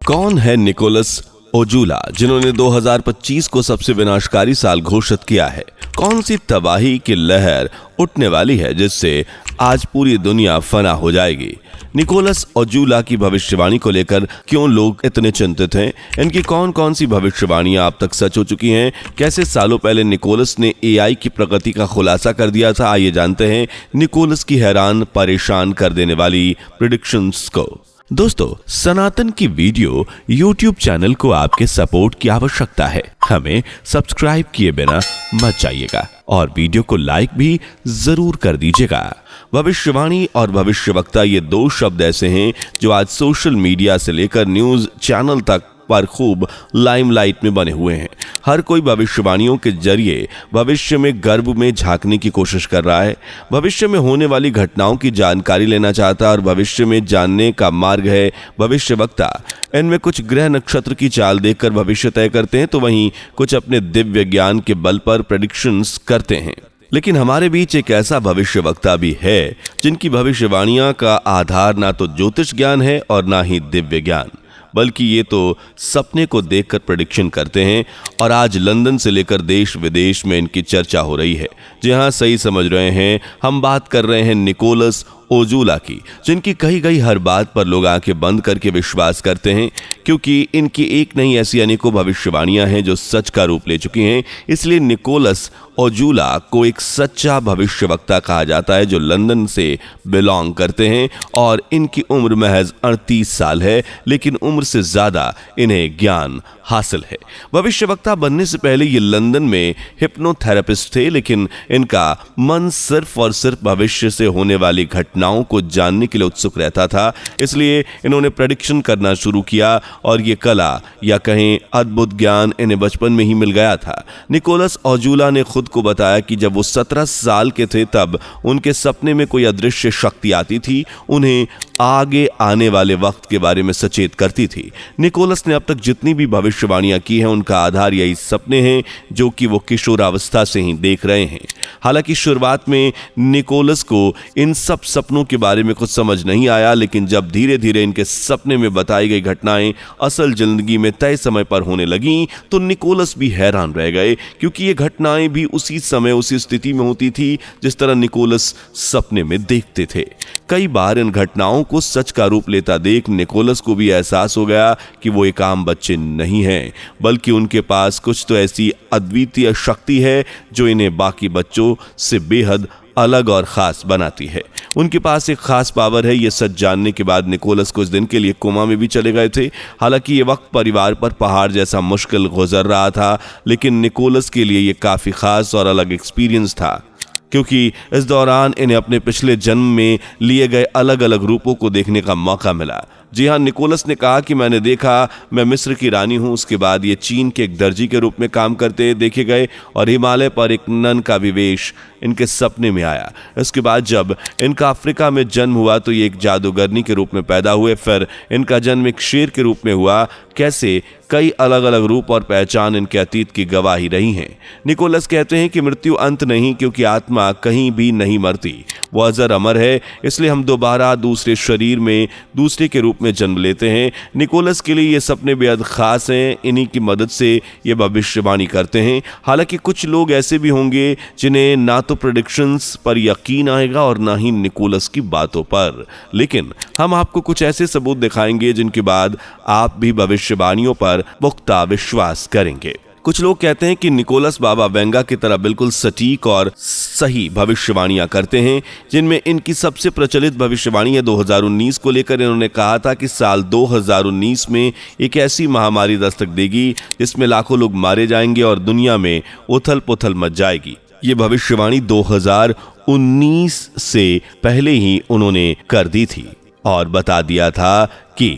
कौन है निकोलस ओजुला, जिन्होंने 2025 को सबसे विनाशकारी साल घोषित किया है? कौन सी तबाही की लहर उठने वाली है जिससे आज पूरी दुनिया फना हो जाएगी? निकोलस ओजुला की भविष्यवाणी को लेकर क्यों लोग इतने चिंतित हैं? इनकी कौन कौन सी भविष्यवाणियां अब तक सच हो चुकी हैं? कैसे सालों पहले निकोलस ने एआई की प्रगति का खुलासा कर दिया था? आइए जानते हैं निकोलस की हैरान परेशान कर देने वाली प्रेडिक्शंस को। दोस्तों, सनातन की वीडियो YouTube चैनल को आपके सपोर्ट की आवश्यकता है। हमें सब्सक्राइब किए बिना मत जाइएगा और वीडियो को लाइक भी जरूर कर दीजिएगा। भविष्यवाणी और भविष्यवक्ता ये दो शब्द ऐसे हैं जो आज सोशल मीडिया से लेकर न्यूज चैनल तक पर खूब लाइमलाइट में बने हुए हैं। हर कोई भविष्यवाणियों के जरिए भविष्य में गर्भ में झांकने की कोशिश कर रहा है, भविष्य में होने वाली घटनाओं की जानकारी लेना चाहता है और भविष्य में जानने का मार्ग है भविष्यवक्ता। इनमें कुछ ग्रह नक्षत्र की चाल देखकर भविष्य तय करते हैं, तो वहीं कुछ अपने दिव्य ज्ञान के बल पर प्रेडिक्शंस करते हैं। लेकिन हमारे बीच एक ऐसा भविष्यवक्ता भी है जिनकी भविष्यवाणियां का आधार ना तो ज्योतिष ज्ञान है और ना ही दिव्य ज्ञान, बल्कि ये तो सपने को देखकर प्रेडिक्शन करते हैं। और आज लंदन से लेकर देश विदेश में इनकी चर्चा हो रही है। जी हाँ, सही समझ रहे हैं, हम बात कर रहे हैं निकोलस ओजुला की, जिनकी कही गई हर बात पर लोग आंखें बंद करके विश्वास करते हैं, क्योंकि इनकी एक नहीं ऐसी अनेकों भविष्यवाणियां हैं जो सच का रूप ले चुकी हैं। इसलिए निकोलस ओजुला को एक सच्चा भविष्यवक्ता कहा जाता है जो लंदन से बिलोंग करते हैं और इनकी उम्र महज 38 साल है, लेकिन उम्र से ज्यादा इन्हें ज्ञान हासिल है। भविष्यवक्ता बनने से पहले ये लंदन में हिप्नोथेरेपिस्ट थे, लेकिन इनका मन सिर्फ और सिर्फ भविष्य से होने वाली घटनाओं को जानने के लिए उत्सुक रहता था। इसलिए इन्होंने प्रेडिक्शन करना शुरू किया और ये कला या कहें अद्भुत ज्ञान इन्हें बचपन में ही मिल गया था। निकोलस ओजुला ने खुद को बताया कि जब वो 17 साल के थे तब उनके सपने में कोई अदृश्य शक्ति आती थी, उन्हें आगे आने वाले वक्त के बारे में सचेत करती थी। निकोलस ने अब तक जितनी भी भविष्यवाणियां की हैं उनका आधार यही सपने हैं जो कि वो किशोरावस्था से ही देख रहे हैं। हालांकि शुरुआत में निकोलस को इन सब सपनों के बारे में कुछ समझ नहीं आया, लेकिन जब धीरे धीरे इनके सपने में बताई गई घटनाएं असल जिंदगी में तय समय पर होने लगीं तो निकोलस भी हैरान रह गए, क्योंकि ये घटनाएं भी उसी समय उसी स्थिति में होती थी जिस तरह निकोलस सपने में देखते थे। कई बार इन घटनाओं को सच का रूप लेता देख निकोलस को भी एहसास हो गया कि वो एक आम बच्चे नहीं हैं, बल्कि उनके पास कुछ तो ऐसी अद्वितीय शक्ति है जो इन्हें बाकी बच्चों से बेहद अलग और खास बनाती है। उनके पास एक खास पावर है। ये सच जानने के बाद निकोलस कुछ दिन के लिए कोमा में भी चले गए थे। हालांकि ये वक्त परिवार पर पहाड़ जैसा मुश्किल गुजर रहा था, लेकिन निकोलस के लिए ये काफी खास और अलग एक्सपीरियंस था, क्योंकि इस दौरान इन्हें अपने पिछले जन्म में लिए गए अलग अलग रूपों को देखने का मौका मिला। जी हाँ, निकोलस ने कहा कि मैंने देखा मैं मिस्र की रानी हूँ। उसके बाद ये चीन के एक दर्जी के रूप में काम करते देखे गए और हिमालय पर एक नन का विवेश इनके सपने में आया। इसके बाद जब इनका अफ्रीका में जन्म हुआ तो ये एक जादूगरनी के रूप में पैदा हुए। फिर इनका जन्म एक शेर के रूप में हुआ। कैसे कई अलग अलग रूप और पहचान इनके अतीत की गवाही रही हैं। निकोलस कहते हैं कि मृत्यु अंत नहीं, क्योंकि आत्मा कहीं भी नहीं मरती, वो अजर अमर है। इसलिए हम दोबारा दूसरे शरीर में दूसरे के रूप में जन्म लेते हैं। निकोलस के लिए ये सपने बेहद खास हैं। इन्हीं की मदद से ये भविष्यवाणी करते हैं। हालांकि कुछ लोग ऐसे भी होंगे जिन्हें ना तो प्रेडिक्शंस पर यकीन आएगा और ना ही निकोलस की बातों पर, लेकिन हम आपको कुछ ऐसे सबूत दिखाएंगे जिनके बाद आप भी भविष्यवाणियों पर पुख्ता विश्वास करेंगे। कुछ लोग कहते हैं कि निकोलस बाबा वेंगा की तरह बिल्कुल सटीक और सही भविष्यवाणियां करते हैं, जिनमें इनकी सबसे प्रचलित भविष्यवाणी है 2019 को लेकर। इन्होंने कहा था कि साल 2019 में एक ऐसी महामारी दस्तक देगी जिसमें लाखों लोग मारे जाएंगे और दुनिया में उथल पुथल मच जाएगी। ये भविष्यवाणी 2019 से पहले ही उन्होंने कर दी थी और बता दिया था कि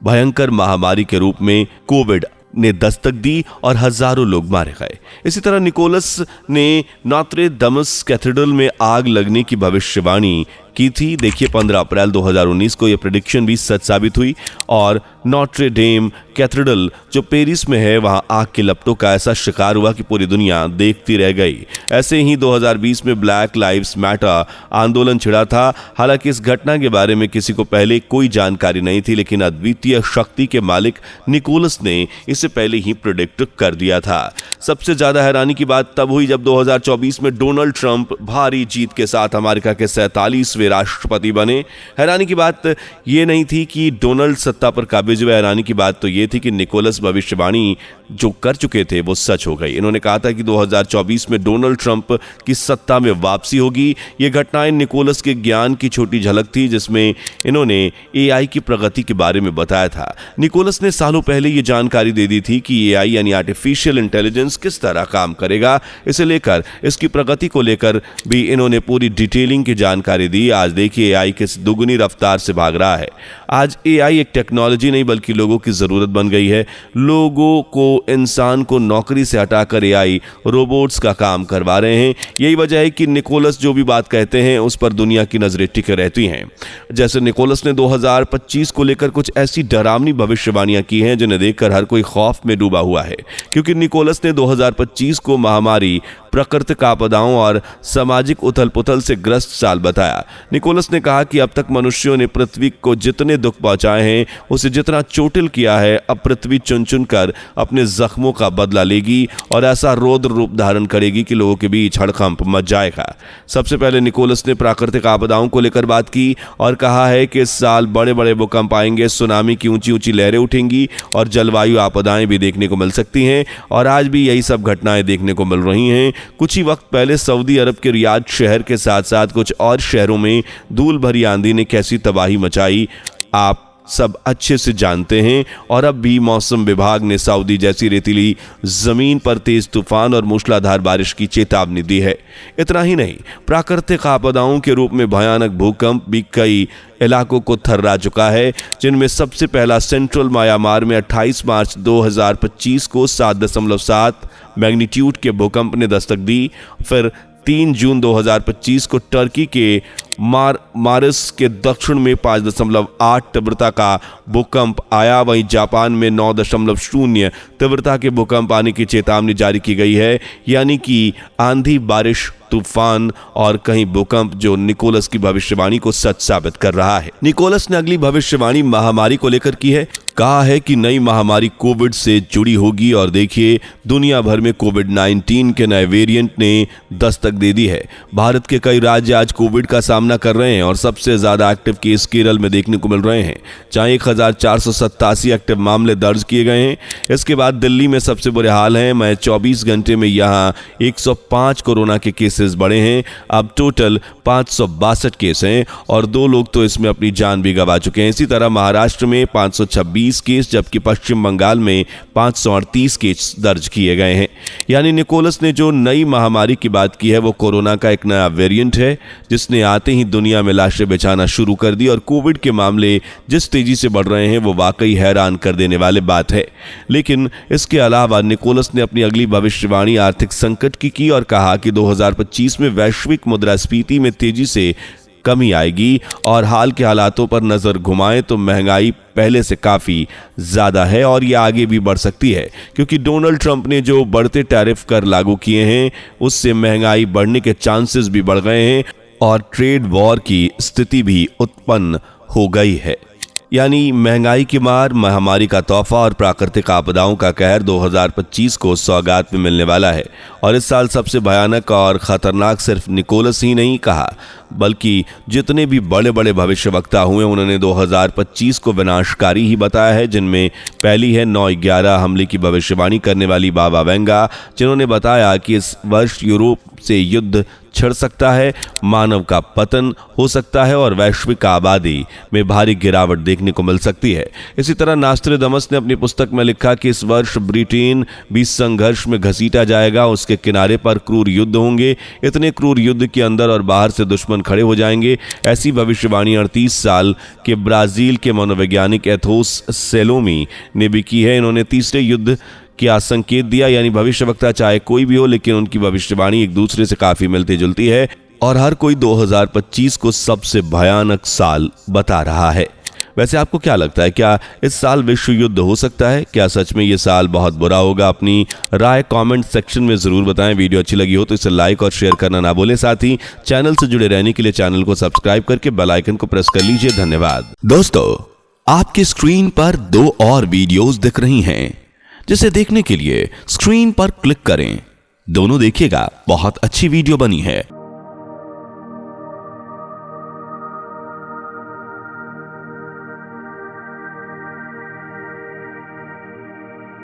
भयंकर महामारी के रूप में कोविड ने दस्तक दी और हजारों लोग मारे गए। इसी तरह निकोलस ने नोत्रे दमस कैथेड्रल में आग लगने की भविष्यवाणी की थी। देखिए, 15 अप्रैल 2019 को यह प्रेडिक्शन भी सच साबित हुई और नॉट्रे डेम कैथेड्रल जो पेरिस में है, वहां आग के लपटों का ऐसा शिकार हुआ कि पूरी दुनिया देखती रह गई। ऐसे ही 2020 में ब्लैक लाइव्स मैटर आंदोलन छिड़ा था। हालांकि इस घटना के बारे में किसी को पहले कोई जानकारी नहीं थी, लेकिन अद्वितीय शक्ति के मालिक निकोलस ने इसे पहले ही प्रेडिक्ट कर दिया था। सबसे ज्यादा हैरानी की बात तब हुई जब 2024 में डोनाल्ड ट्रंप भारी जीत के साथ अमेरिका के 47वें राष्ट्रपति बने। हैरानी की बात यह नहीं थी कि डोनाल्ड सत्ता पर काबिज हुए, हैरानी की बात तो यह थी कि निकोलस भविष्यवाणी जो कर चुके थे वो सच हो गई। इन्होंने कहा था कि 2024 में डोनाल्ड ट्रंप की सत्ता में वापसी होगी। ये घटनाएं निकोलस के ज्ञान की छोटी झलक थी, जिसमें इन्होंने एआई की प्रगति के बारे में बताया था। निकोलस ने सालों पहले ये जानकारी दे दी थी कि एआई यानी आर्टिफिशियल इंटेलिजेंस किस तरह काम करेगा। इसे लेकर, इसकी प्रगति को लेकर भी इन्होंने पूरी डिटेलिंग की जानकारी दी। आज देखिए एआई किस दुगनी रफ्तार से भाग रहा है। आज एआई एक टेक्नोलॉजी नहीं बल्कि लोगों की जरूरत बन गई है। लोगों को, इंसान को नौकरी से हटाकर एआई रोबोट्स का काम करवा रहे हैं। यही वजह है कि निकोलस जो भी बात कहते हैं उस पर दुनिया की नजरें टिके रहती हैं। जैसे निकोलस ने 2025 को लेकर कुछ ऐसी डरावनी भविष्यवाणियां की हैं जिन्हें देखकर हर कोई खौफ में डूबा हुआ है, क्योंकि निकोलस ने 2025 को महामारी, प्राकृतिक आपदाओं और सामाजिक उथल पुथल से ग्रस्त साल बताया। निकोलस ने कहा कि अब तक मनुष्यों ने पृथ्वी को जितने दुख पहुंचाए हैं, उसे जितना चोटिल किया है, अब पृथ्वी चुन चुन कर अपने जख्मों का बदला लेगी और ऐसा रौद्र रूप धारण करेगी कि लोगों के बीच हड़कंप मच जाएगा। सबसे पहले निकोलस ने प्राकृतिक आपदाओं को लेकर बात की और कहा है कि इस साल बड़े बड़े भूकंप आएंगे, सुनामी की ऊंची ऊंची लहरें उठेंगी और जलवायु आपदाएं भी देखने को मिल सकती हैं। और आज भी यही सब घटनाएं देखने को मिल रही हैं। कुछ ही वक्त पहले सऊदी अरब के रियाद शहर के साथ साथ कुछ और शहरों में धूल भरी आंधी ने कैसी तबाही मचाई, आप सब अच्छे से जानते हैं। और अब भी मौसम विभाग ने सऊदी जैसी रेतीली जमीन पर तेज तूफान और मूसलाधार बारिश की चेतावनी दी है। इतना ही नहीं, प्राकृतिक आपदाओं के रूप में भयानक भूकंप भी कई इलाकों को थर्रा चुका है, जिनमें सबसे पहला सेंट्रल म्यांमार में 28 मार्च 2025 को 7.7 मैग्नीट्यूड के भूकंप ने दस्तक दी। फिर 3 जून 2025 को टर्की के मारिस के दक्षिण में 5.8 तीव्रता का भूकंप आया। वहीं जापान में 9.0 तीव्रता के भूकंप आने की चेतावनी जारी की गई है। यानी कि आंधी, बारिश, तूफान और कहीं भूकंप जो निकोलस की भविष्यवाणी को सच साबित कर रहा है। निकोलस ने अगली भविष्यवाणी महामारी को लेकर की है। कहा है कि नई महामारी कोविड से जुड़ी होगी और देखिए दुनिया भर में कोविड-19 के नए वेरिएंट ने दस्तक दे दी है। भारत के कई राज्य आज कोविड का सामना कर रहे हैं और सबसे ज्यादा एक्टिव केस केरल में देखने को मिल रहे हैं, जहां 1487 एक्टिव मामले दर्ज किए गए हैं। इसके बाद दिल्ली में सबसे बुरे हाल हैं। मैं 24 घंटे में यहां 105 कोरोना के केसेस बढ़े हैं। अब टोटल 562 केस हैं और 2 लोग तो इसमें अपनी जान भी गंवा चुके हैं। इसी तरह महाराष्ट्र में 526 केस, जबकि पश्चिम बंगाल में 538 केस दर्ज किए गए हैं। यानी निकोलस ने जो नई महामारी की बात की है वो कोरोना का एक नया वेरिएंट है, जिसने आते ही दुनिया में लाशें बिछाना शुरू कर दी। और कोविड के मामले जिस तेजी से बढ़ रहे हैं वो वाकई हैरान कर देने वाली बात है। लेकिन इसके अलावा निकोलस ने अपनी अगली भविष्यवाणी आर्थिक संकट की और कहा कि 2025 में वैश्विक मुद्रास्फीति में तेजी से कमी आएगी और हाल के हालातों पर नजर घुमाएं तो महंगाई पहले से काफी ज्यादा है और ये आगे भी बढ़ सकती है, क्योंकि डोनाल्ड ट्रंप ने जो बढ़ते टैरिफ कर लागू किए हैं उससे महंगाई बढ़ने के चांसेस भी बढ़ गए हैं और ट्रेड वॉर की स्थिति भी उत्पन्न हो गई है। यानी महंगाई की मार, महामारी का तोहफा और प्राकृतिक आपदाओं का कहर 2025 को सौगात में मिलने वाला है। और इस साल सबसे भयानक और खतरनाक सिर्फ निकोलस ही नहीं कहा, बल्कि जितने भी बड़े बड़े भविष्यवक्ता हुए उन्होंने 2025 को विनाशकारी ही बताया है, जिनमें पहली है 9/11 हमले की भविष्यवाणी करने वाली बाबा वेंगा, जिन्होंने बताया कि इस वर्ष यूरोप से युद्ध छिड़ सकता है, मानव का पतन हो सकता है और वैश्विक आबादी में भारी गिरावट देखने को मिल सकती है। इसी तरह नास्ट्रेडमस ने अपनी पुस्तक में लिखा कि इस वर्ष ब्रिटेन भी संघर्ष में घसीटा जाएगा, उसके किनारे पर क्रूर युद्ध होंगे, इतने क्रूर युद्ध के अंदर और बाहर से दुश्मन खड़े हो जाएंगे। ऐसी भविष्यवाणी 38 साल के ब्राजील के मनोवैज्ञानिक एथोस सेलोमी ने भी की है। इन्होंने तीसरे युद्ध क्या संकेत दिया। यानी भविष्यवक्ता चाहे कोई भी हो, लेकिन उनकी भविष्यवाणी एक दूसरे से काफी मिलती जुलती है और हर कोई 2025 को सबसे भयानक साल बता रहा है। वैसे आपको क्या लगता है, क्या इस साल विश्व युद्ध हो सकता है? क्या सच में ये साल बहुत बुरा होगा? अपनी राय कमेंट सेक्शन में जरूर बताएं। वीडियो अच्छी लगी हो तो इसे लाइक और शेयर करना ना भूलें। साथ ही चैनल से जुड़े रहने के लिए चैनल को सब्सक्राइब करके बेल आइकन को प्रेस कर लीजिए। धन्यवाद। दोस्तों, आपकी स्क्रीन पर 2 और वीडियोस दिख रही हैं, जिसे देखने के लिए स्क्रीन पर क्लिक करें। दोनों देखिएगा, बहुत अच्छी वीडियो बनी है।